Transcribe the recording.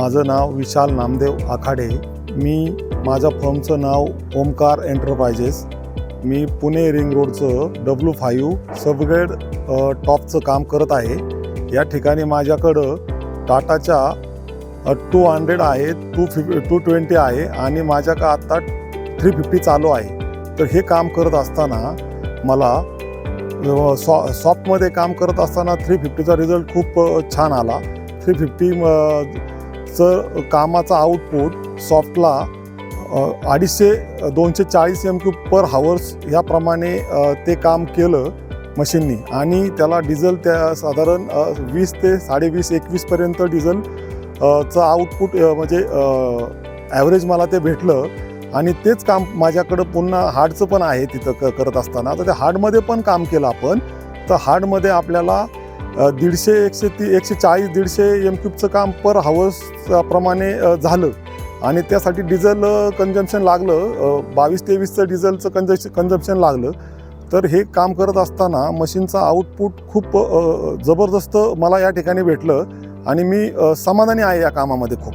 माझं नाव विशाल नामदेव आखाडे। मी माझ्या फर्मचं नाव ओमकार एंटरप्राइजेस। मी पुणे रिंग रोडचं W5 सबग्रेड टॉपचं काम करत आहे। या ठिकाणी माझ्याकडं टाटाच्या 200 आहे, 220 आहे आणि माझ्याकडे आता 350 चालू आहे। तर हे काम करत असताना मला सॉफ्टमध्ये काम करत असताना 350चा रिझल्ट खूप छान आला। 350चं कामाचा आउटपुट सॉफ्टला 240 M³ पर हावर्स ह्याप्रमाणे ते काम केलं मशीननी आणि त्याला डिझेल त्या साधारण 20 ते 20.5-21 पर्यंत डिझेल चं आउटपुट म्हणजे ॲव्हरेज मला ते भेटलं। आणि तेच काम माझ्याकडं पुन्हा हार्डचं पण आहे तिथं करत असताना। तर त्या हार्डमध्ये पण काम केलं आपण। तर हार्डमध्ये आपल्याला 140 M³ काम पर हावर्स प्रमाणे झालं आणि त्यासाठी डिझेल कन्झम्पशन लागलं 22-23चं डिझेलचं कन्झम्पशन लागलं। तर हे काम करत असताना मशीनचा आउटपुट खूप जबरदस्त मला या ठिकाणी भेटलं आणि मी समाधानी आहे या कामामध्ये खूप।